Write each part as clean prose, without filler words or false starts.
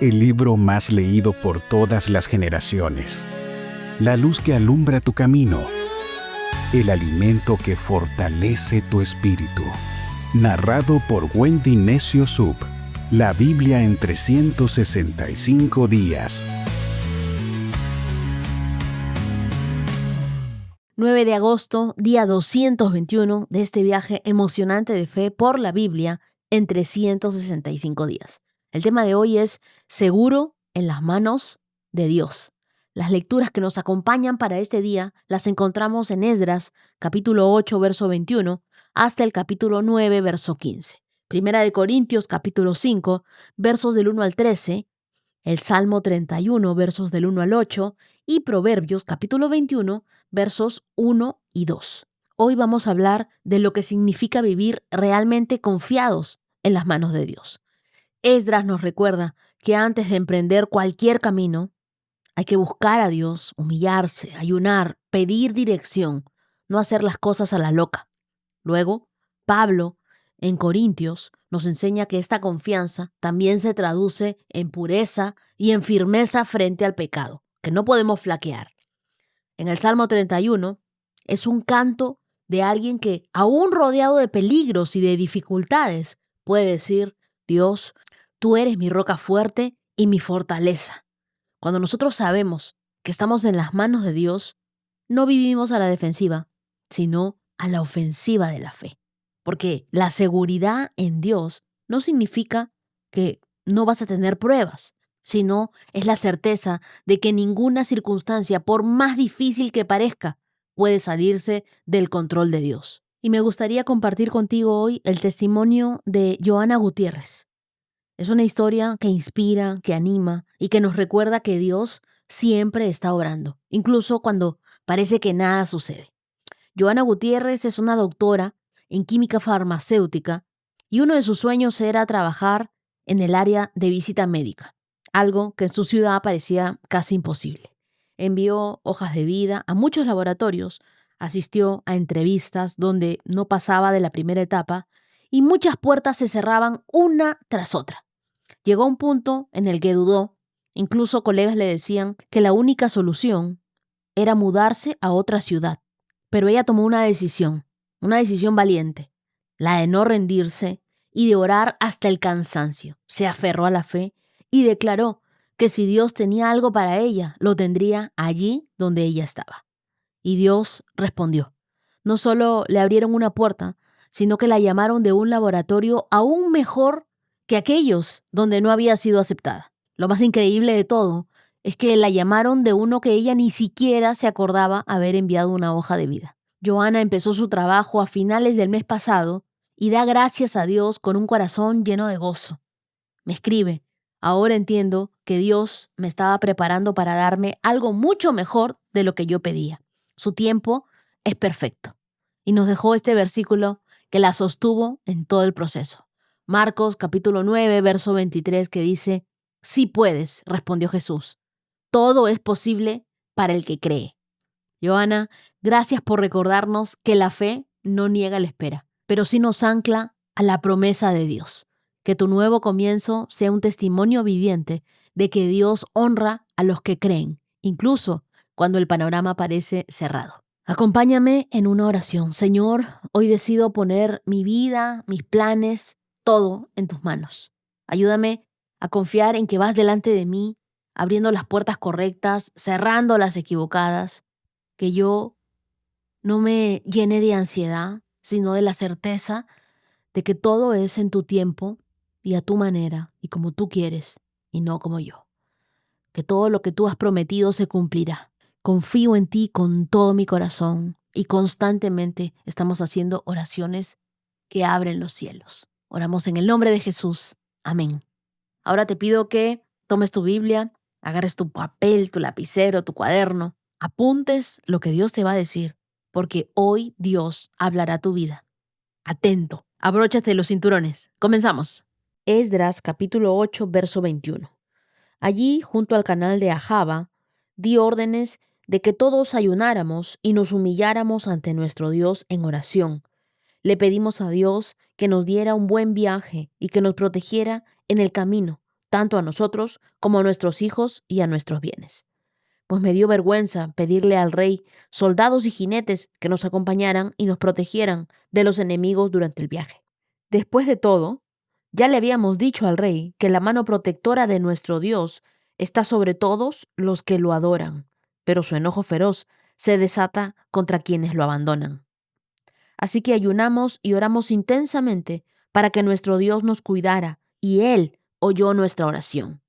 el libro más leído por todas las generaciones, la luz que alumbra tu camino, el alimento que fortalece tu espíritu. Narrado por Wendy Necio Sub, la Biblia en 365 días. 9 de agosto, día 221 de este viaje emocionante de fe por la Biblia en 365 días. El tema de hoy es seguro en las manos de Dios. Las lecturas que nos acompañan para este día las encontramos en Esdras, capítulo 8, verso 21, hasta el capítulo 9, verso 15. Primera de Corintios, capítulo 5, versos del 1 al 13, el Salmo 31, versos del 1 al 8, y Proverbios, capítulo 21, versos 1 y 2. Hoy vamos a hablar de lo que significa vivir realmente confiados en las manos de Dios. Esdras nos recuerda que antes de emprender cualquier camino, hay que buscar a Dios, humillarse, ayunar, pedir dirección, no hacer las cosas a la loca. Luego, Pablo, en Corintios, nos enseña que esta confianza también se traduce en pureza y en firmeza frente al pecado, que no podemos flaquear. En el Salmo 31 es un canto de alguien que, aún rodeado de peligros y de dificultades, puede decir: Dios, tú eres mi roca fuerte y mi fortaleza. Cuando nosotros sabemos que estamos en las manos de Dios, no vivimos a la defensiva, sino a la ofensiva de la fe. Porque la seguridad en Dios no significa que no vas a tener pruebas, sino es la certeza de que ninguna circunstancia, por más difícil que parezca, puede salirse del control de Dios. Y me gustaría compartir contigo hoy el testimonio de Joana Gutiérrez. Es una historia que inspira, que anima y que nos recuerda que Dios siempre está obrando, incluso cuando parece que nada sucede. Joana Gutiérrez es una doctora en química farmacéutica y uno de sus sueños era trabajar en el área de visita médica, algo que en su ciudad parecía casi imposible. Envió hojas de vida a muchos laboratorios, asistió a entrevistas donde no pasaba de la primera etapa y muchas puertas se cerraban una tras otra. Llegó a un punto en el que dudó, incluso colegas le decían que la única solución era mudarse a otra ciudad. Pero ella tomó una decisión valiente, la de no rendirse y de orar hasta el cansancio. Se aferró a la fe y declaró que si Dios tenía algo para ella, lo tendría allí donde ella estaba. Y Dios respondió. No solo le abrieron una puerta, sino que la llamaron de un laboratorio aún mejor que aquellos donde no había sido aceptada. Lo más increíble de todo es que la llamaron de uno que ella ni siquiera se acordaba haber enviado una hoja de vida. Joana empezó su trabajo a finales del mes pasado y da gracias a Dios con un corazón lleno de gozo. Me escribe: ahora entiendo que Dios me estaba preparando para darme algo mucho mejor de lo que yo pedía. Su tiempo es perfecto. Y nos dejó este versículo que la sostuvo en todo el proceso. Marcos capítulo 9, verso 23, que dice: sí puedes, respondió Jesús. Todo es posible para el que cree. Joana, gracias por recordarnos que la fe no niega la espera, pero sí nos ancla a la promesa de Dios. Que tu nuevo comienzo sea un testimonio viviente de que Dios honra a los que creen, incluso cuando el panorama parece cerrado. Acompáñame en una oración. Señor, hoy decido poner mi vida, mis planes, todo en tus manos. Ayúdame a confiar en que vas delante de mí, abriendo las puertas correctas, cerrando las equivocadas. Que yo no me llene de ansiedad, sino de la certeza de que todo es en tu tiempo y a tu manera y como tú quieres y no como yo. Que todo lo que tú has prometido se cumplirá. Confío en ti con todo mi corazón y constantemente estamos haciendo oraciones que abren los cielos. Oramos en el nombre de Jesús. Amén. Ahora te pido que tomes tu Biblia, agarres tu papel, tu lapicero, tu cuaderno, apuntes lo que Dios te va a decir, porque hoy Dios hablará tu vida. Atento, abróchate los cinturones. Comenzamos. Esdras capítulo 8, verso 21. Allí, junto al canal de Ahava, di órdenes de que todos ayunáramos y nos humilláramos ante nuestro Dios en oración. Le pedimos a Dios que nos diera un buen viaje y que nos protegiera en el camino, tanto a nosotros como a nuestros hijos y a nuestros bienes. Pues me dio vergüenza pedirle al rey soldados y jinetes que nos acompañaran y nos protegieran de los enemigos durante el viaje. Después de todo, ya le habíamos dicho al rey que la mano protectora de nuestro Dios está sobre todos los que lo adoran, pero su enojo feroz se desata contra quienes lo abandonan. Así que ayunamos y oramos intensamente para que nuestro Dios nos cuidara, y Él oyó nuestra oración.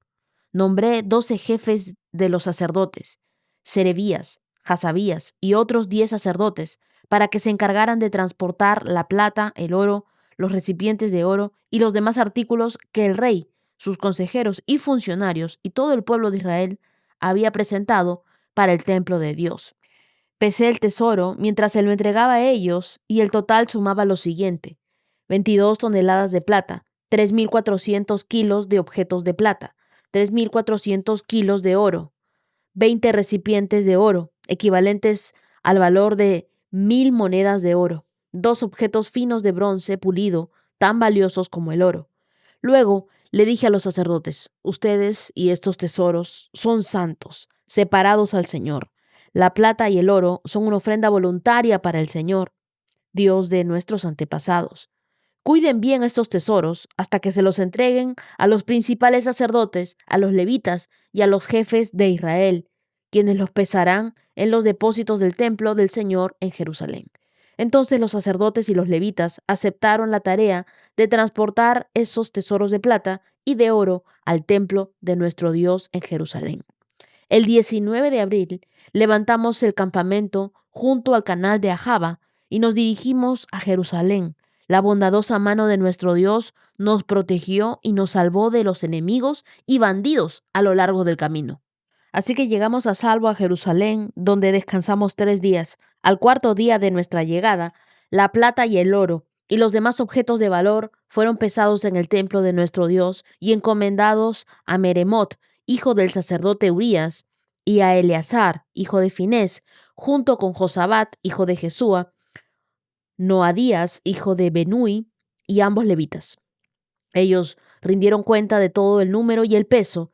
Nombré 12 jefes de los sacerdotes, Serebías, Hasabías y otros 10 sacerdotes, para que se encargaran de transportar la plata, el oro, los recipientes de oro y los demás artículos que el rey, sus consejeros y funcionarios y todo el pueblo de Israel había presentado para el templo de Dios. Pesé el tesoro mientras se lo entregaba a ellos y el total sumaba lo siguiente: 22 toneladas de plata, 3.400 kilos de objetos de plata, 3.400 kilos de oro, 20 recipientes de oro, equivalentes al valor de 1.000 monedas de oro, 2 objetos finos de bronce pulido, tan valiosos como el oro. Luego le dije a los sacerdotes: ustedes y estos tesoros son santos, separados al Señor. La plata y el oro son una ofrenda voluntaria para el Señor, Dios de nuestros antepasados. Cuiden bien estos tesoros hasta que se los entreguen a los principales sacerdotes, a los levitas y a los jefes de Israel, quienes los pesarán en los depósitos del templo del Señor en Jerusalén. Entonces los sacerdotes y los levitas aceptaron la tarea de transportar esos tesoros de plata y de oro al templo de nuestro Dios en Jerusalén. El 19 de abril levantamos el campamento junto al canal de Ahava y nos dirigimos a Jerusalén. La bondadosa mano de nuestro Dios nos protegió y nos salvó de los enemigos y bandidos a lo largo del camino. Así que llegamos a salvo a Jerusalén, donde descansamos 3 días. Al cuarto día de nuestra llegada, la plata y el oro y los demás objetos de valor fueron pesados en el templo de nuestro Dios y encomendados a Meremot, hijo del sacerdote Urías, y a Eleazar, hijo de Finés, junto con Josabat, hijo de Jesúa, Noadías, hijo de Benui, y ambos levitas. Ellos rindieron cuenta de todo el número y el peso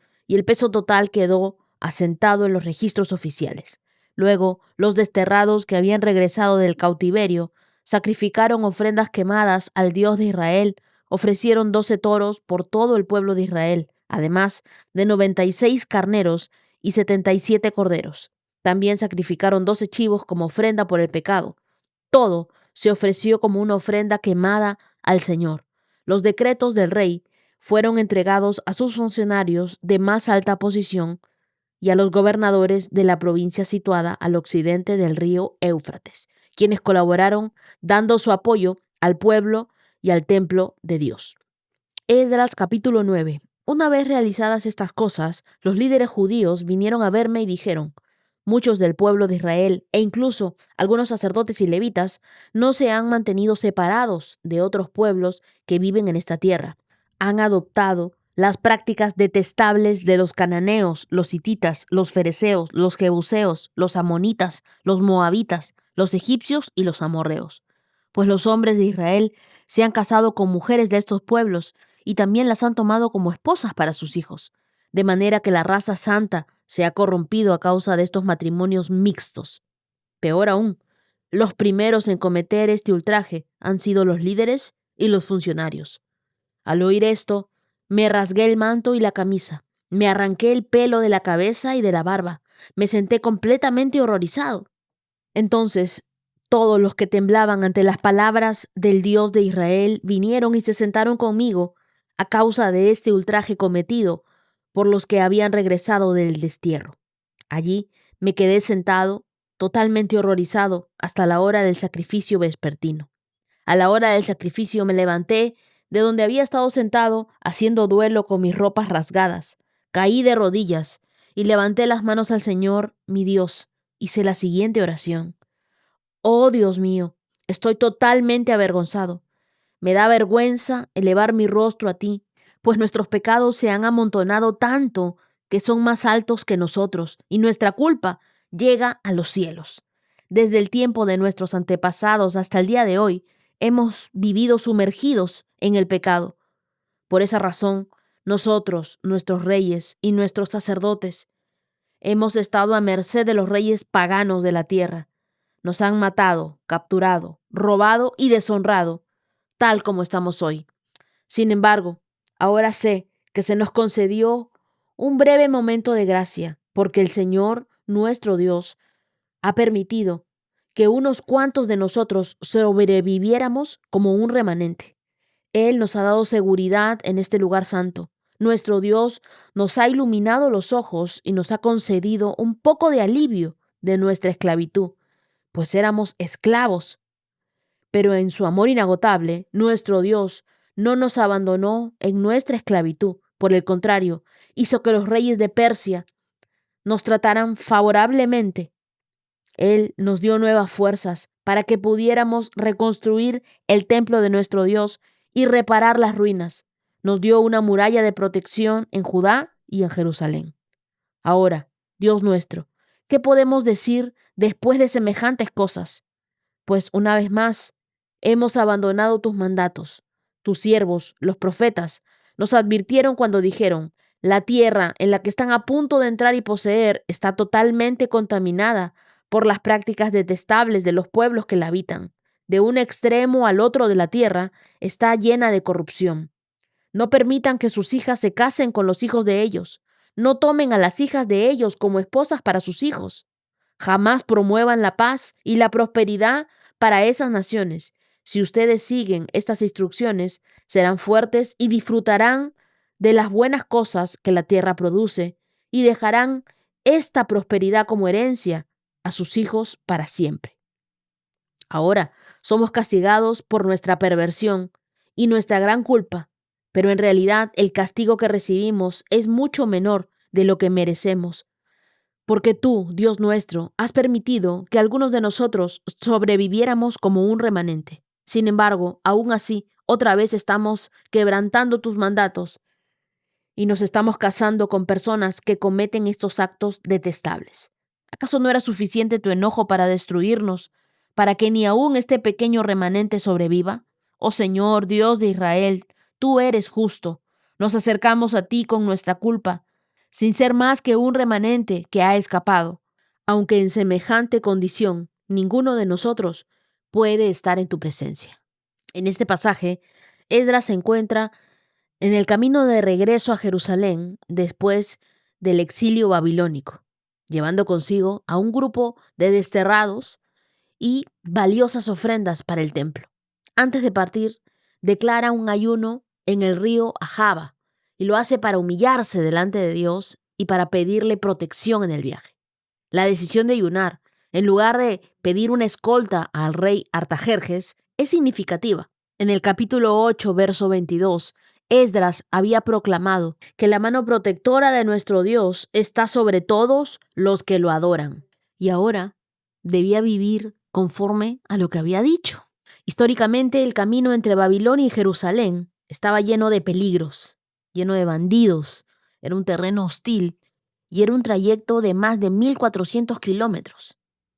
total quedó asentado en los registros oficiales. Luego, los desterrados que habían regresado del cautiverio sacrificaron ofrendas quemadas al Dios de Israel, ofrecieron 12 toros por todo el pueblo de Israel, además de 96 carneros y 77 corderos. También sacrificaron 12 chivos como ofrenda por el pecado. Todo se ofreció como una ofrenda quemada al Señor. Los decretos del rey fueron entregados a sus funcionarios de más alta posición y a los gobernadores de la provincia situada al occidente del río Éufrates, quienes colaboraron dando su apoyo al pueblo y al templo de Dios. Esdras capítulo 9. Una vez realizadas estas cosas, los líderes judíos vinieron a verme y dijeron: muchos del pueblo de Israel e incluso algunos sacerdotes y levitas no se han mantenido separados de otros pueblos que viven en esta tierra. Han adoptado las prácticas detestables de los cananeos, los hititas, los fereceos, los jebuseos, los amonitas, los moabitas, los egipcios y los amorreos. Pues los hombres de Israel se han casado con mujeres de estos pueblos y también las han tomado como esposas para sus hijos, de manera que la raza santa se ha corrompido a causa de estos matrimonios mixtos. Peor aún, los primeros en cometer este ultraje han sido los líderes y los funcionarios. Al oír esto, me rasgué el manto y la camisa, me arranqué el pelo de la cabeza y de la barba, me senté completamente horrorizado. Entonces, todos los que temblaban ante las palabras del Dios de Israel vinieron y se sentaron conmigo a causa de este ultraje cometido por los que habían regresado del destierro. Allí me quedé sentado, totalmente horrorizado, hasta la hora del sacrificio vespertino. A la hora del sacrificio me levanté de donde había estado sentado, haciendo duelo con mis ropas rasgadas. Caí de rodillas y levanté las manos al Señor, mi Dios. Hice la siguiente oración: oh Dios mío, estoy totalmente avergonzado. Me da vergüenza elevar mi rostro a ti, pues nuestros pecados se han amontonado tanto que son más altos que nosotros, y nuestra culpa llega a los cielos. Desde el tiempo de nuestros antepasados hasta el día de hoy, hemos vivido sumergidos en el pecado. Por esa razón, Nosotros, nuestros reyes y nuestros sacerdotes, hemos estado a merced de los reyes paganos de la tierra. Nos han matado, capturado, robado y deshonrado, tal como estamos hoy. Sin embargo, ahora sé que se nos concedió un breve momento de gracia, porque el Señor, nuestro Dios, ha permitido que unos cuantos de nosotros sobreviviéramos como un remanente. Él nos ha dado seguridad en este lugar santo. Nuestro Dios nos ha iluminado los ojos y nos ha concedido un poco de alivio de nuestra esclavitud, pues éramos esclavos. Pero en su amor inagotable, nuestro Dios no nos abandonó en nuestra esclavitud. Por el contrario, hizo que los reyes de Persia nos trataran favorablemente. Él nos dio nuevas fuerzas para que pudiéramos reconstruir el templo de nuestro Dios y reparar las ruinas. Nos dio una muralla de protección en Judá y en Jerusalén. Ahora, Dios nuestro, ¿qué podemos decir después de semejantes cosas? Pues una vez más, hemos abandonado tus mandatos. Tus siervos, los profetas, nos advirtieron cuando dijeron: la tierra en la que están a punto de entrar y poseer está totalmente contaminada por las prácticas detestables de los pueblos que la habitan. De un extremo al otro de la tierra está llena de corrupción. No permitan que sus hijas se casen con los hijos de ellos. No tomen a las hijas de ellos como esposas para sus hijos. Jamás promuevan la paz y la prosperidad para esas naciones. Si ustedes siguen estas instrucciones, serán fuertes y disfrutarán de las buenas cosas que la tierra produce y dejarán esta prosperidad como herencia a sus hijos para siempre. Ahora somos castigados por nuestra perversión y nuestra gran culpa, pero en realidad el castigo que recibimos es mucho menor de lo que merecemos, porque tú, Dios nuestro, has permitido que algunos de nosotros sobreviviéramos como un remanente. Sin embargo, aún así, otra vez estamos quebrantando tus mandatos y nos estamos casando con personas que cometen estos actos detestables. ¿Acaso no era suficiente tu enojo para destruirnos, para que ni aún este pequeño remanente sobreviva? Oh Señor, Dios de Israel, tú eres justo. Nos acercamos a ti con nuestra culpa, sin ser más que un remanente que ha escapado. Aunque en semejante condición, ninguno de nosotros puede estar en tu presencia. En este pasaje, Esdras se encuentra en el camino de regreso a Jerusalén después del exilio babilónico, llevando consigo a un grupo de desterrados y valiosas ofrendas para el templo. Antes de partir, declara un ayuno en el río Ahava y lo hace para humillarse delante de Dios y para pedirle protección en el viaje. La decisión de ayunar, en lugar de pedir una escolta al rey Artajerjes, es significativa. En el capítulo 8, verso 22, Esdras había proclamado que la mano protectora de nuestro Dios está sobre todos los que lo adoran. Y ahora debía vivir conforme a lo que había dicho. Históricamente, el camino entre Babilonia y Jerusalén estaba lleno de peligros, lleno de bandidos. Era un terreno hostil y era un trayecto de más de 1.400 kilómetros.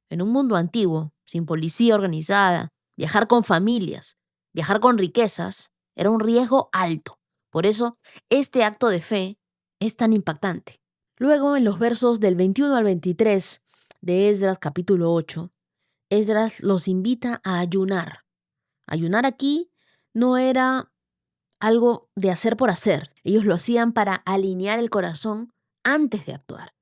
En un mundo antiguo, sin policía organizada, viajar con familias, viajar con riquezas, era un riesgo alto. Por eso, este acto de fe es tan impactante. Luego, en los versos del 21 al 23 de Esdras capítulo 8, Esdras los invita a ayunar. Ayunar aquí no era algo de hacer por hacer. Ellos lo hacían para alinear el corazón antes de actuar.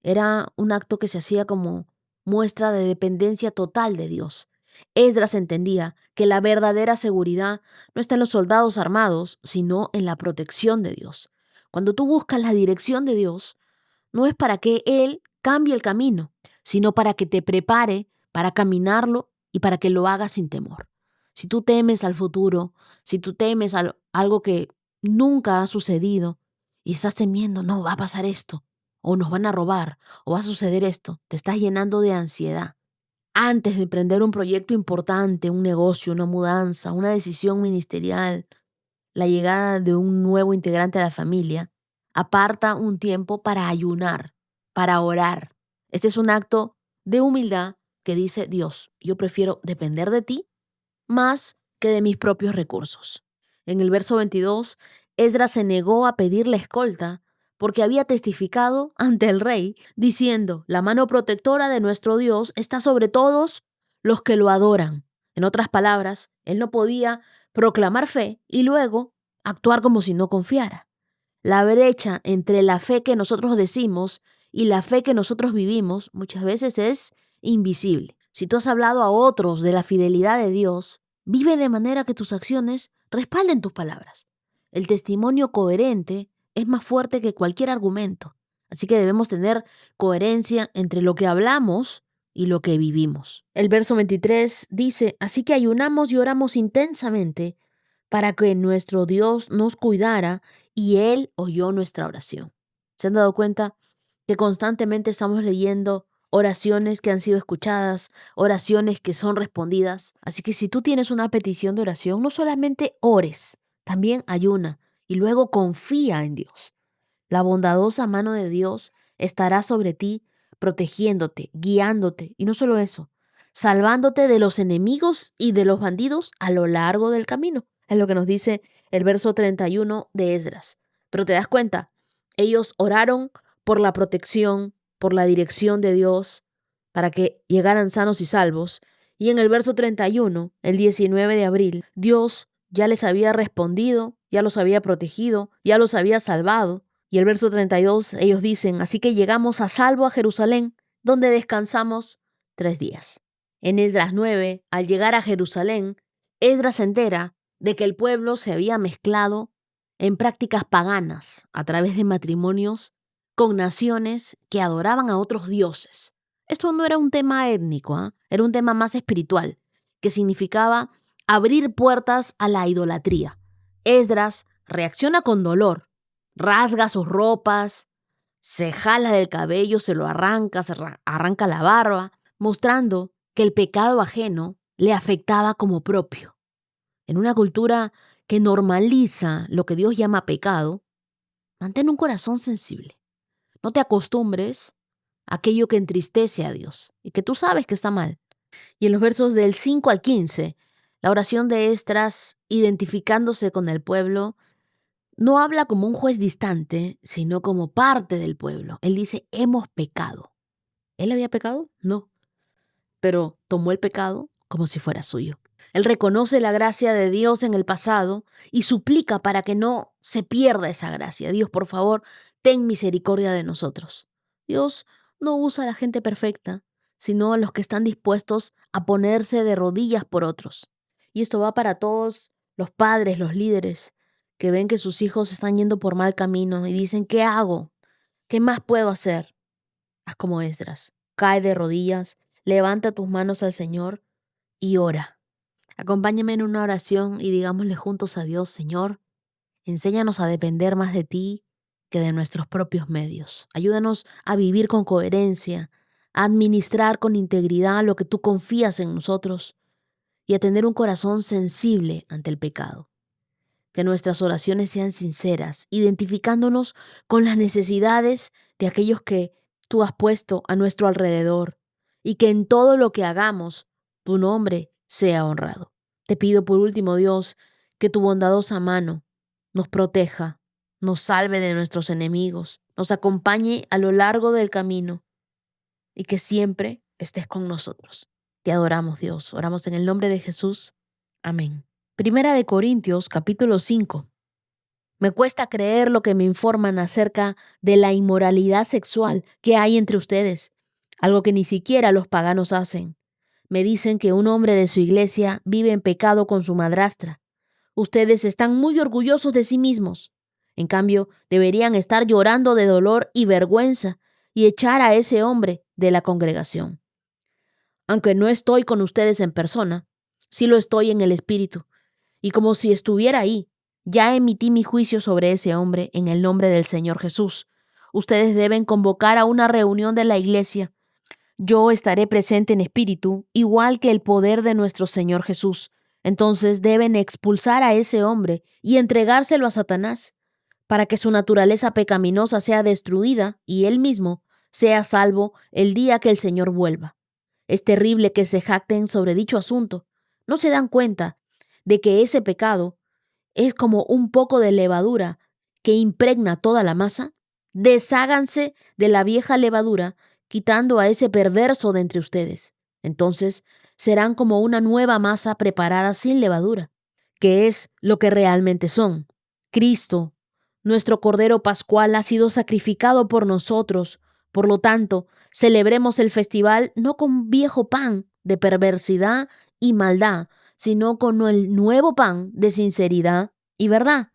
Era un acto que se hacía como muestra de dependencia total de Dios. Esdras entendía que la verdadera seguridad no está en los soldados armados, sino en la protección de Dios. Cuando tú buscas la dirección de Dios, no es para que Él cambie el camino, sino para que te prepare para caminarlo y para que lo hagas sin temor. Si tú temes al futuro, si tú temes a algo que nunca ha sucedido y estás temiendo, no, va a pasar esto, o nos van a robar, o va a suceder esto, te estás llenando de ansiedad. Antes de emprender un proyecto importante, un negocio, una mudanza, una decisión ministerial, la llegada de un nuevo integrante a la familia, aparta un tiempo para ayunar, para orar. Este es un acto de humildad que dice: Dios, yo prefiero depender de ti más que de mis propios recursos. En el verso 22, Esdras se negó a pedir la escolta porque había testificado ante el rey diciendo: la mano protectora de nuestro Dios está sobre todos los que lo adoran. En otras palabras, él no podía proclamar fe y luego actuar como si no confiara. La brecha entre la fe que nosotros decimos y la fe que nosotros vivimos muchas veces es invisible. Si tú has hablado a otros de la fidelidad de Dios, vive de manera que tus acciones respalden tus palabras. El testimonio coherente es más fuerte que cualquier argumento. Así que debemos tener coherencia entre lo que hablamos y lo que vivimos. El verso 23 dice: así que ayunamos y oramos intensamente para que nuestro Dios nos cuidara y Él oyó nuestra oración. ¿Se han dado cuenta que constantemente estamos leyendo oraciones que han sido escuchadas, oraciones que son respondidas? Así que si tú tienes una petición de oración, no solamente ores, también ayuna y luego confía en Dios. La bondadosa mano de Dios estará sobre ti, protegiéndote, guiándote, y no solo eso, salvándote de los enemigos y de los bandidos a lo largo del camino. Es lo que nos dice el verso 31 de Esdras. Pero te das cuenta, ellos oraron por la protección, por la dirección de Dios, para que llegaran sanos y salvos. Y en el verso 31, el 19 de abril, Dios ya les había respondido, ya los había protegido, ya los había salvado. Y el verso 32, ellos dicen: así que llegamos a salvo a Jerusalén, donde descansamos 3 días. En Esdras 9, al llegar a Jerusalén, Esdras se entera de que el pueblo se había mezclado en prácticas paganas a través de matrimonios con naciones que adoraban a otros dioses. Esto no era un tema étnico, era un tema más espiritual, que significaba abrir puertas a la idolatría. Esdras reacciona con dolor, rasga sus ropas, se jala del cabello, se lo arranca, arranca la barba, mostrando que el pecado ajeno le afectaba como propio. En una cultura que normaliza lo que Dios llama pecado, mantén un corazón sensible. No te acostumbres a aquello que entristece a Dios y que tú sabes que está mal. Y en los versos del 5 al 15, la oración de Esdras, identificándose con el pueblo, no habla como un juez distante, sino como parte del pueblo. Él dice: hemos pecado. ¿Él había pecado? No. Pero tomó el pecado como si fuera suyo. Él reconoce la gracia de Dios en el pasado y suplica para que no se pierda esa gracia. Dios, por favor, ten misericordia de nosotros. Dios no usa a la gente perfecta, sino a los que están dispuestos a ponerse de rodillas por otros. Y esto va para todos los padres, los líderes, que ven que sus hijos están yendo por mal camino y dicen: ¿qué hago? ¿Qué más puedo hacer? Haz como Esdras. Cae de rodillas, levanta tus manos al Señor y ora. Acompáñame en una oración y digámosle juntos a Dios: Señor, enséñanos a depender más de ti que de nuestros propios medios. Ayúdanos a vivir con coherencia, a administrar con integridad lo que tú confías en nosotros y a tener un corazón sensible ante el pecado. Que nuestras oraciones sean sinceras, identificándonos con las necesidades de aquellos que tú has puesto a nuestro alrededor, y que en todo lo que hagamos tu nombre sea honrado. Te pido por último, Dios, que tu bondadosa mano nos proteja, nos salve de nuestros enemigos, nos acompañe a lo largo del camino y que siempre estés con nosotros. Te adoramos, Dios. Oramos en el nombre de Jesús. Amén. Primera de Corintios, capítulo 5. Me cuesta creer lo que me informan acerca de la inmoralidad sexual que hay entre ustedes, algo que ni siquiera los paganos hacen. Me dicen que un hombre de su iglesia vive en pecado con su madrastra. Ustedes están muy orgullosos de sí mismos. En cambio, deberían estar llorando de dolor y vergüenza y echar a ese hombre de la congregación. Aunque no estoy con ustedes en persona, sí lo estoy en el espíritu. Y como si estuviera ahí, ya emití mi juicio sobre ese hombre en el nombre del Señor Jesús. Ustedes deben convocar a una reunión de la iglesia. Yo estaré presente en espíritu, igual que el poder de nuestro Señor Jesús. Entonces deben expulsar a ese hombre y entregárselo a Satanás, para que su naturaleza pecaminosa sea destruida y él mismo sea salvo el día que el Señor vuelva. Es terrible que se jacten sobre dicho asunto. ¿No se dan cuenta de que ese pecado es como un poco de levadura que impregna toda la masa, desháganse de la vieja levadura, quitando a ese perverso de entre ustedes. Entonces serán como una nueva masa preparada sin levadura, que es lo que realmente son. Cristo, nuestro Cordero Pascual, ha sido sacrificado por nosotros. Por lo tanto, celebremos el festival no con viejo pan de perversidad y maldad, sino con el nuevo pan de sinceridad y verdad.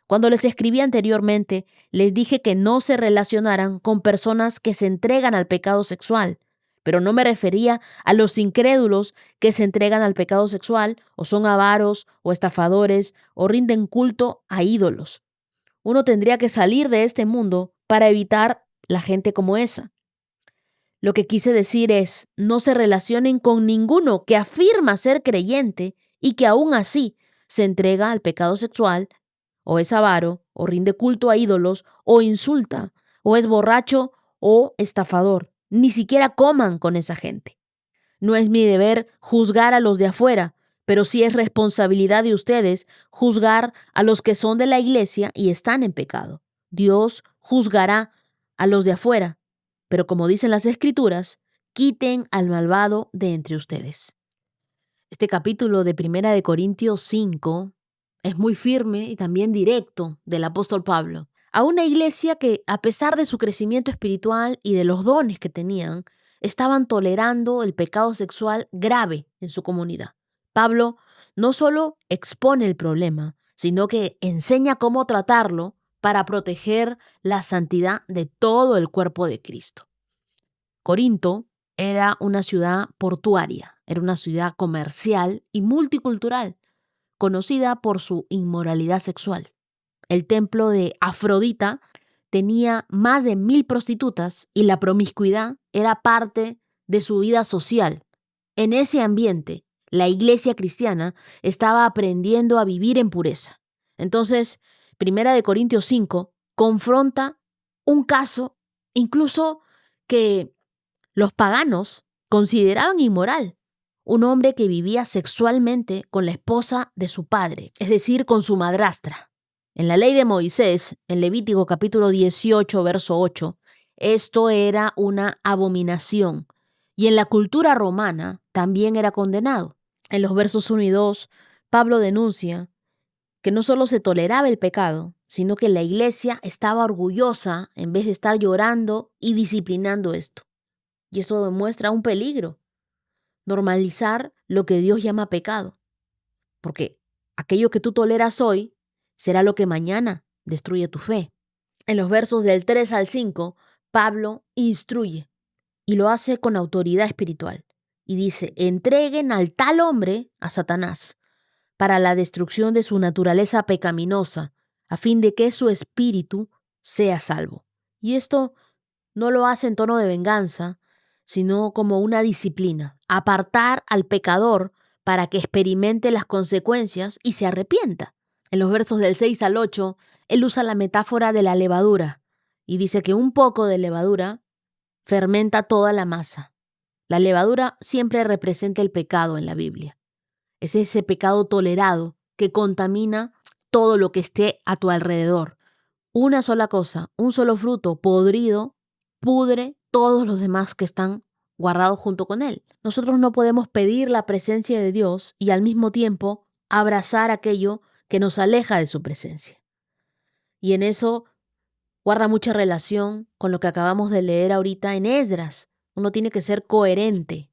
Cuando les escribí anteriormente, les dije que no se relacionaran con personas que se entregan al pecado sexual, pero no me refería a los incrédulos que se entregan al pecado sexual o son avaros o estafadores o rinden culto a ídolos. Uno tendría que salir de este mundo para evitar la gente como esa. Lo que quise decir es, no se relacionen con ninguno que afirma ser creyente y que aún así se entrega al pecado sexual, o es avaro, o rinde culto a ídolos, o insulta, o es borracho o estafador. Ni siquiera coman con esa gente. No es mi deber juzgar a los de afuera, pero sí es responsabilidad de ustedes juzgar a los que son de la iglesia y están en pecado. Dios juzgará a los de afuera, pero como dicen las Escrituras, quiten al malvado de entre ustedes. Este capítulo de Primera de Corintios 5 es muy firme y también directo del apóstol Pablo a una iglesia que, a pesar de su crecimiento espiritual y de los dones que tenían, estaban tolerando el pecado sexual grave en su comunidad. Pablo no solo expone el problema, sino que enseña cómo tratarlo para proteger la santidad de todo el cuerpo de Cristo. Corinto era una ciudad portuaria, era una ciudad comercial y multicultural, conocida por su inmoralidad sexual. El templo de Afrodita tenía más de 1,000 prostitutas y la promiscuidad era parte de su vida social. En ese ambiente, la iglesia cristiana estaba aprendiendo a vivir en pureza. Entonces, Primera de Corintios 5 confronta un caso incluso que los paganos consideraban inmoral. Un hombre que vivía sexualmente con la esposa de su padre, es decir, con su madrastra. En la ley de Moisés, en Levítico capítulo 18, verso 8, esto era una abominación. Y en la cultura romana también era condenado. En los versos 1 y 2, Pablo denuncia que no solo se toleraba el pecado, sino que la iglesia estaba orgullosa en vez de estar llorando y disciplinando esto. Y eso demuestra un peligro, normalizar lo que Dios llama pecado. Porque aquello que tú toleras hoy será lo que mañana destruye tu fe. En los versos del 3 al 5, Pablo instruye y lo hace con autoridad espiritual. Y dice, entreguen al tal hombre a Satanás para la destrucción de su naturaleza pecaminosa, a fin de que su espíritu sea salvo. Y esto no lo hace en tono de venganza, sino como una disciplina. Apartar al pecador para que experimente las consecuencias y se arrepienta. En los versos del 6 al 8, él usa la metáfora de la levadura y dice que un poco de levadura fermenta toda la masa. La levadura siempre representa el pecado en la Biblia. Es ese pecado tolerado que contamina todo lo que esté a tu alrededor. Una sola cosa, un solo fruto podrido, pudre todos los demás que están guardados junto con él. Nosotros no podemos pedir la presencia de Dios y al mismo tiempo abrazar aquello que nos aleja de su presencia. Y en eso guarda mucha relación con lo que acabamos de leer ahorita en Esdras. Uno tiene que ser coherente.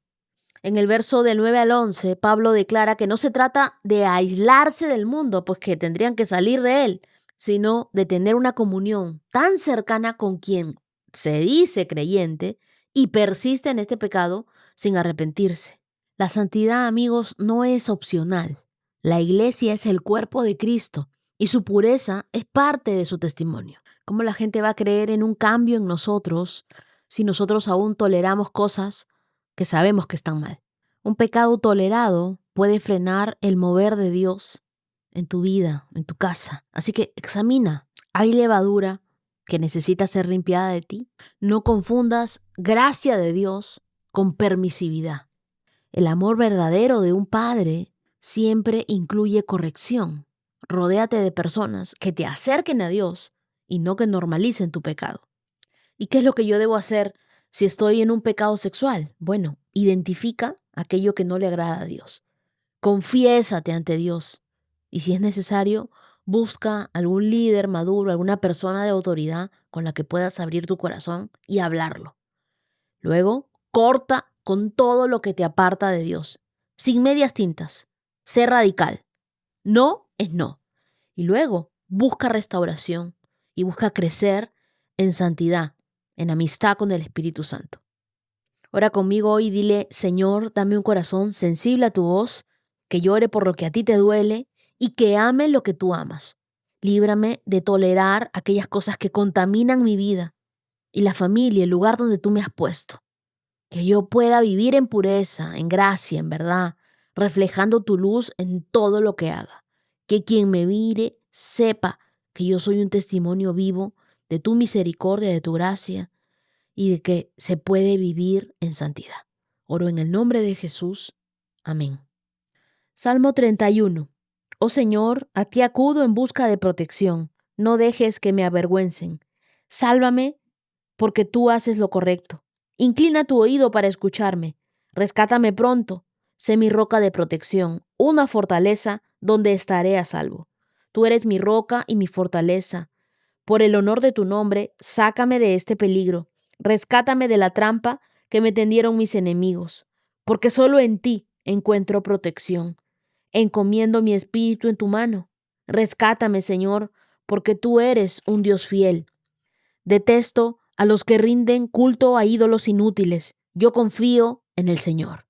En el verso del 9 al 11, Pablo declara que no se trata de aislarse del mundo, pues que tendrían que salir de él, sino de tener una comunión tan cercana con quien se dice creyente y persiste en este pecado sin arrepentirse. La santidad, amigos, no es opcional. La iglesia es el cuerpo de Cristo y su pureza es parte de su testimonio. ¿Cómo la gente va a creer en un cambio en nosotros si nosotros aún toleramos cosas que sabemos que están mal? Un pecado tolerado puede frenar el mover de Dios en tu vida, en tu casa. Así que examina. ¿Hay levadura que necesita ser limpiada de ti? No confundas gracia de Dios con permisividad. El amor verdadero de un padre siempre incluye corrección. Rodéate de personas que te acerquen a Dios y no que normalicen tu pecado. ¿Y qué es lo que yo debo hacer si estoy en un pecado sexual? Bueno, identifica aquello que no le agrada a Dios. Confiésate ante Dios. Y si es necesario, busca algún líder maduro, alguna persona de autoridad con la que puedas abrir tu corazón y hablarlo. Luego, corta con todo lo que te aparta de Dios, sin medias tintas. Sé radical. No es no. Y luego, busca restauración y busca crecer en santidad, en amistad con el Espíritu Santo. Ora conmigo hoy y dile: Señor, dame un corazón sensible a tu voz, que llore por lo que a ti te duele y que ame lo que tú amas. Líbrame de tolerar aquellas cosas que contaminan mi vida y la familia, el lugar donde tú me has puesto. Que yo pueda vivir en pureza, en gracia, en verdad, reflejando tu luz en todo lo que haga. Que quien me mire sepa que yo soy un testimonio vivo de tu misericordia, de tu gracia y de que se puede vivir en santidad. Oro en el nombre de Jesús. Amén. Salmo 31. Oh Señor, a ti acudo en busca de protección. No dejes que me avergüencen. Sálvame porque tú haces lo correcto. Inclina tu oído para escucharme. Rescátame pronto. Sé mi roca de protección, una fortaleza donde estaré a salvo. Tú eres mi roca y mi fortaleza. Por el honor de tu nombre, sácame de este peligro. Rescátame de la trampa que me tendieron mis enemigos, porque solo en ti encuentro protección. Encomiendo mi espíritu en tu mano. Rescátame, Señor, porque tú eres un Dios fiel. Detesto a los que rinden culto a ídolos inútiles. Yo confío en el Señor.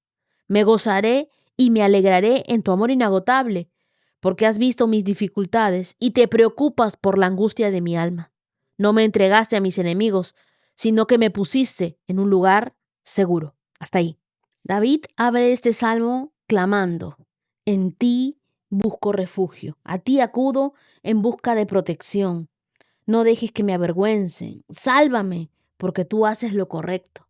Me gozaré y me alegraré en tu amor inagotable, porque has visto mis dificultades y te preocupas por la angustia de mi alma. No me entregaste a mis enemigos, sino que me pusiste en un lugar seguro. Hasta ahí. David abre este salmo clamando: en ti busco refugio, a ti acudo en busca de protección. No dejes que me avergüencen, sálvame, porque tú haces lo correcto.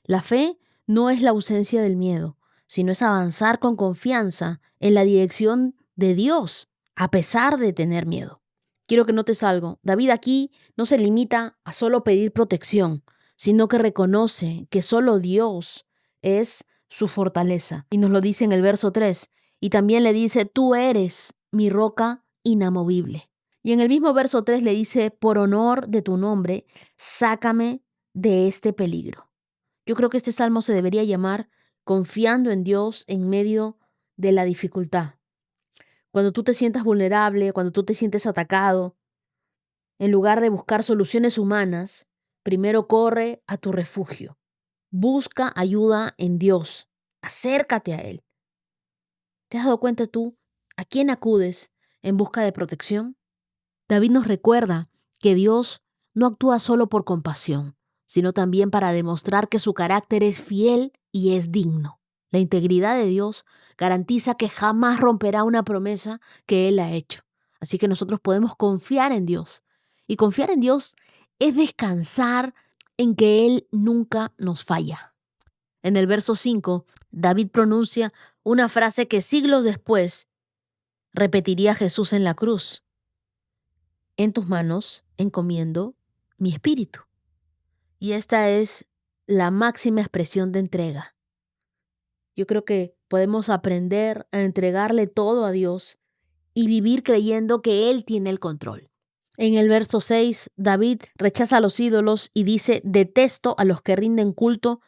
La fe no es la ausencia del miedo, sino es avanzar con confianza en la dirección de Dios, a pesar de tener miedo. Quiero que notes algo. David aquí no se limita a solo pedir protección, sino que reconoce que solo Dios es su fortaleza. Y nos lo dice en el verso 3. Y también le dice: tú eres mi roca inamovible. Y en el mismo verso 3 le dice: por honor de tu nombre, sácame de este peligro. Yo creo que este salmo se debería llamar confiando en Dios en medio de la dificultad. Cuando tú te sientas vulnerable, cuando tú te sientes atacado, en lugar de buscar soluciones humanas, primero corre a tu refugio. Busca ayuda en Dios. Acércate a Él. ¿Te has dado cuenta tú a quién acudes en busca de protección? David nos recuerda que Dios no actúa solo por compasión, sino también para demostrar que su carácter es fiel y es digno. La integridad de Dios garantiza que jamás romperá una promesa que Él ha hecho. Así que nosotros podemos confiar en Dios. Y confiar en Dios es descansar en que Él nunca nos falla. En el verso 5, David pronuncia una frase que siglos después repetiría Jesús en la cruz: en tus manos encomiendo mi espíritu. Y esta es la máxima expresión de entrega. Yo creo que podemos aprender a entregarle todo a Dios y vivir creyendo que Él tiene el control. En el verso 6, David rechaza a los ídolos y dice: detesto a los que rinden culto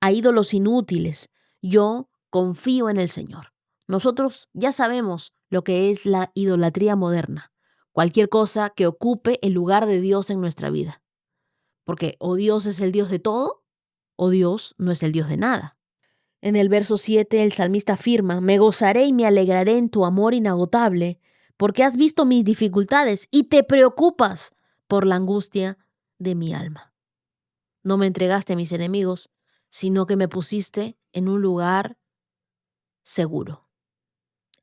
a ídolos inútiles. Yo confío en el Señor. Nosotros ya sabemos lo que es la idolatría moderna. Cualquier cosa que ocupe el lugar de Dios en nuestra vida. Porque o Dios es el Dios de todo, o Dios no es el Dios de nada. En el verso 7, el salmista afirma: me gozaré y me alegraré en tu amor inagotable, porque has visto mis dificultades y te preocupas por la angustia de mi alma. No me entregaste a mis enemigos, sino que me pusiste en un lugar seguro.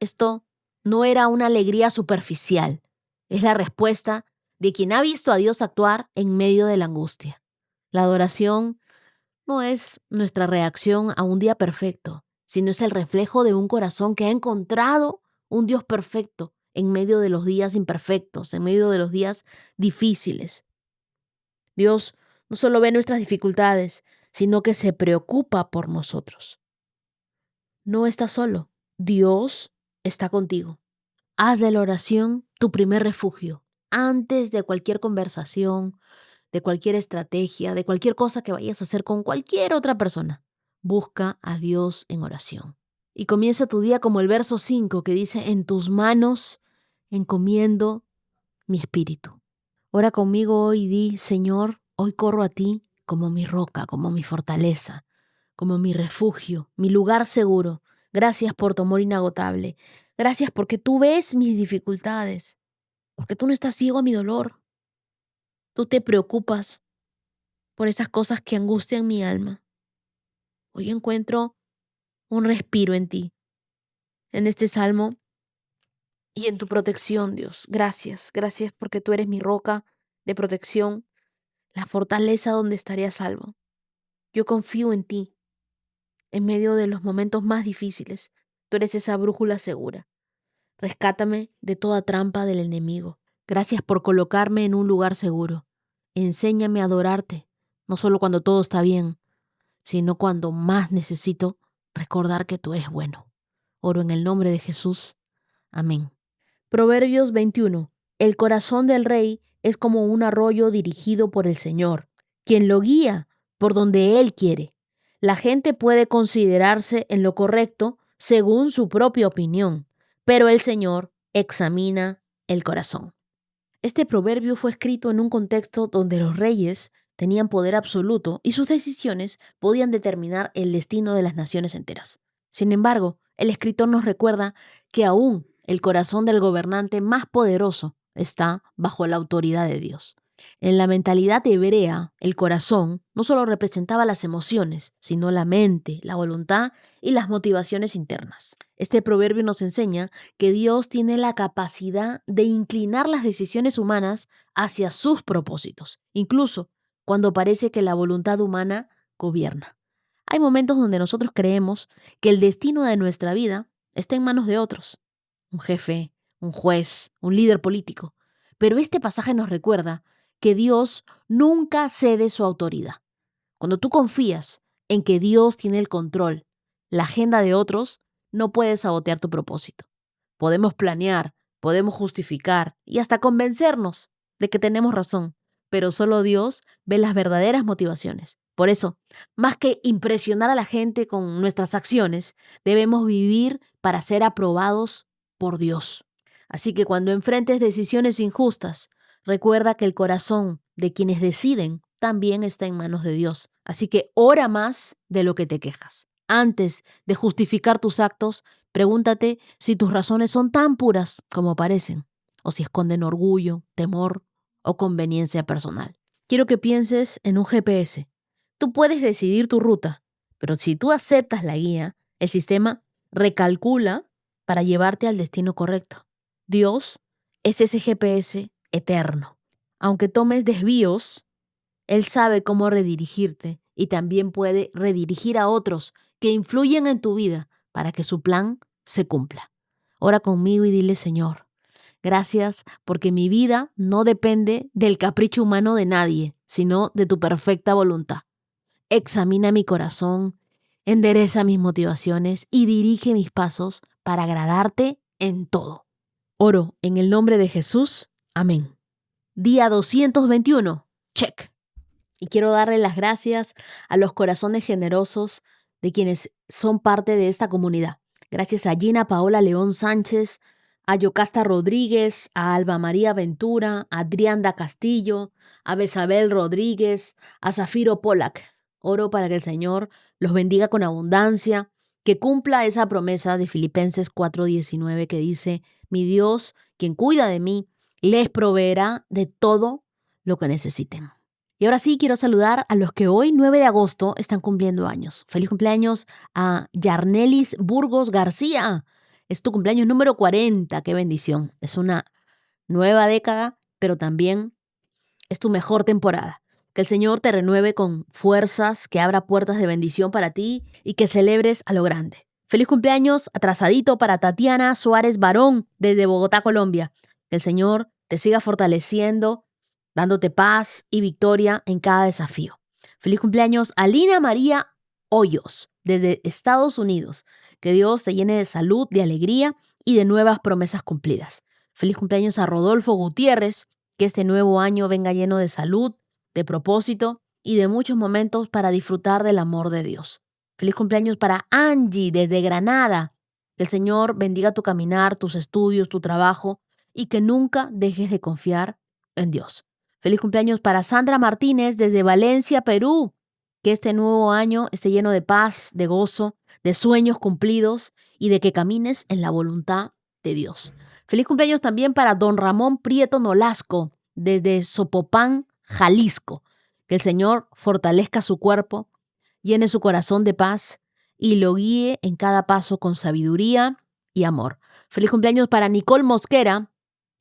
Esto no era una alegría superficial, es la respuesta de quien ha visto a Dios actuar en medio de la angustia. La adoración no es nuestra reacción a un día perfecto, sino es el reflejo de un corazón que ha encontrado un Dios perfecto en medio de los días imperfectos, en medio de los días difíciles. Dios no solo ve nuestras dificultades, sino que se preocupa por nosotros. No estás solo. Dios está contigo. Haz de la oración tu primer refugio. Antes de cualquier conversación, de cualquier estrategia, de cualquier cosa que vayas a hacer con cualquier otra persona, busca a Dios en oración. Y comienza tu día como el verso 5 que dice, en tus manos encomiendo mi espíritu. Ora conmigo hoy y di, Señor, hoy corro a ti como mi roca, como mi fortaleza, como mi refugio, mi lugar seguro. Gracias por tu amor inagotable. Gracias porque tú ves mis dificultades, porque tú no estás ciego a mi dolor. Tú te preocupas por esas cosas que angustian mi alma. Hoy encuentro un respiro en ti, en este salmo y en tu protección, Dios. Gracias, gracias porque tú eres mi roca de protección, la fortaleza donde estaré a salvo. Yo confío en ti en medio de los momentos más difíciles. Tú eres esa brújula segura. Rescátame de toda trampa del enemigo. Gracias por colocarme en un lugar seguro. Enséñame a adorarte, no solo cuando todo está bien, sino cuando más necesito recordar que tú eres bueno. Oro en el nombre de Jesús. Amén. Proverbios 21. El corazón del rey es como un arroyo dirigido por el Señor, quien lo guía por donde Él quiere. La gente puede considerarse en lo correcto según su propia opinión, pero el Señor examina el corazón. Este proverbio fue escrito en un contexto donde los reyes tenían poder absoluto y sus decisiones podían determinar el destino de las naciones enteras. Sin embargo, el escritor nos recuerda que aún el corazón del gobernante más poderoso está bajo la autoridad de Dios. En la mentalidad hebrea, el corazón no solo representaba las emociones, sino la mente, la voluntad y las motivaciones internas. Este proverbio nos enseña que Dios tiene la capacidad de inclinar las decisiones humanas hacia sus propósitos, incluso cuando parece que la voluntad humana gobierna. Hay momentos donde nosotros creemos que el destino de nuestra vida está en manos de otros, un jefe, un juez, un líder político. Pero este pasaje nos recuerda que Dios nunca cede su autoridad. Cuando tú confías en que Dios tiene el control, la agenda de otros no puede sabotear tu propósito. Podemos planear, podemos justificar y hasta convencernos de que tenemos razón, pero solo Dios ve las verdaderas motivaciones. Por eso, más que impresionar a la gente con nuestras acciones, debemos vivir para ser aprobados por Dios. Así que cuando enfrentes decisiones injustas, recuerda que el corazón de quienes deciden también está en manos de Dios. Así que ora más de lo que te quejas. Antes de justificar tus actos, pregúntate si tus razones son tan puras como parecen, o si esconden orgullo, temor o conveniencia personal. Quiero que pienses en un GPS. Tú puedes decidir tu ruta, pero si tú aceptas la guía, el sistema recalcula para llevarte al destino correcto. Dios es ese GPS eterno. Aunque tomes desvíos, Él sabe cómo redirigirte y también puede redirigir a otros que influyen en tu vida para que su plan se cumpla. Ora conmigo y dile, Señor, gracias porque mi vida no depende del capricho humano de nadie, sino de tu perfecta voluntad. Examina mi corazón, endereza mis motivaciones y dirige mis pasos para agradarte en todo. Oro en el nombre de Jesús. Amén. Día 221. Check. Y quiero darle las gracias a los corazones generosos de quienes son parte de esta comunidad. Gracias a Gina Paola León Sánchez, a Yocasta Rodríguez, a Alba María Ventura, a Adrianda Castillo, a Besabel Rodríguez, a Zafiro Polak. Oro para que el Señor los bendiga con abundancia, que cumpla esa promesa de Filipenses 4:19 que dice, mi Dios, quien cuida de mí, les proveerá de todo lo que necesiten. Y ahora sí, quiero saludar a los que hoy, 9 de agosto, están cumpliendo años. Feliz cumpleaños a Yarnelis Burgos García. Es tu cumpleaños número 40. ¡Qué bendición! Es una nueva década, pero también es tu mejor temporada. Que el Señor te renueve con fuerzas, que abra puertas de bendición para ti y que celebres a lo grande. Feliz cumpleaños atrasadito para Tatiana Suárez Barón desde Bogotá, Colombia. Que el Señor te siga fortaleciendo, dándote paz y victoria en cada desafío. Feliz cumpleaños a Lina María Hoyos desde Estados Unidos. Que Dios te llene de salud, de alegría y de nuevas promesas cumplidas. Feliz cumpleaños a Rodolfo Gutiérrez. Que este nuevo año venga lleno de salud, de propósito y de muchos momentos para disfrutar del amor de Dios. Feliz cumpleaños para Angie desde Granada. Que el Señor bendiga tu caminar, tus estudios, tu trabajo y que nunca dejes de confiar en Dios. Feliz cumpleaños para Sandra Martínez desde Valencia, Perú. Que este nuevo año esté lleno de paz, de gozo, de sueños cumplidos y de que camines en la voluntad de Dios. Feliz cumpleaños también para don Ramón Prieto Nolasco desde Sopopán, Jalisco. Que el Señor fortalezca su cuerpo, llene su corazón de paz y lo guíe en cada paso con sabiduría y amor. Feliz cumpleaños para Nicole Mosquera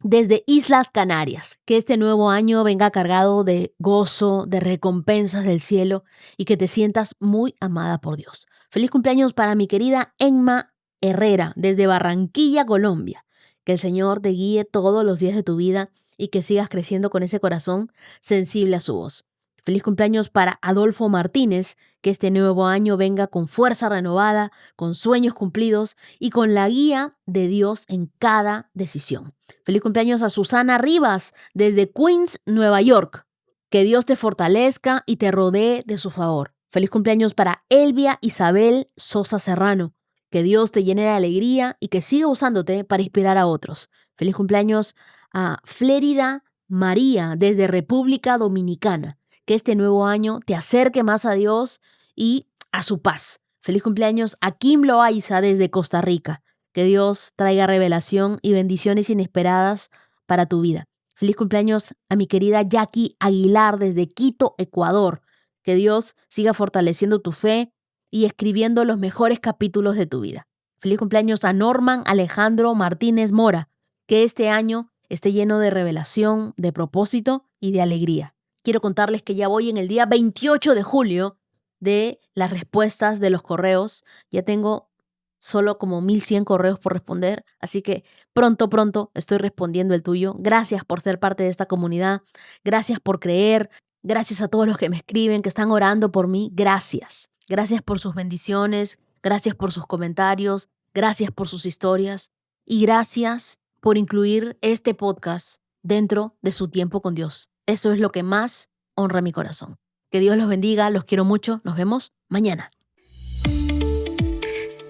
desde Islas Canarias. Que este nuevo año venga cargado de gozo, de recompensas del cielo y que te sientas muy amada por Dios. Feliz cumpleaños para mi querida Emma Herrera desde Barranquilla, Colombia. Que el Señor te guíe todos los días de tu vida y que sigas creciendo con ese corazón sensible a su voz. Feliz cumpleaños para Adolfo Martínez, que este nuevo año venga con fuerza renovada, con sueños cumplidos y con la guía de Dios en cada decisión. Feliz cumpleaños a Susana Rivas desde Queens, Nueva York. Que Dios te fortalezca y te rodee de su favor. Feliz cumpleaños para Elvia Isabel Sosa Serrano. Que Dios te llene de alegría y que siga usándote para inspirar a otros. Feliz cumpleaños a Flérida María desde República Dominicana. Que este nuevo año te acerque más a Dios y a su paz. Feliz cumpleaños a Kim Loaiza desde Costa Rica. Que Dios traiga revelación y bendiciones inesperadas para tu vida. Feliz cumpleaños a mi querida Jackie Aguilar desde Quito, Ecuador. Que Dios siga fortaleciendo tu fe y escribiendo los mejores capítulos de tu vida. Feliz cumpleaños a Norman Alejandro Martínez Mora. Que este año esté lleno de revelación, de propósito y de alegría. Quiero contarles que ya voy en el día 28 de julio de las respuestas de los correos. Ya tengo solo como 1100 correos por responder, así que pronto estoy respondiendo el tuyo. Gracias por ser parte de esta comunidad. Gracias por creer. Gracias a todos los que me escriben, que están orando por mí. Gracias. Gracias por sus bendiciones. Gracias por sus comentarios. Gracias por sus historias. Y gracias por incluir este podcast dentro de su tiempo con Dios. Eso es lo que más honra mi corazón. Que Dios los bendiga, los quiero mucho. Nos vemos mañana.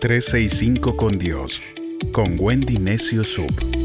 365 con Dios, con Wendy Necio Sub.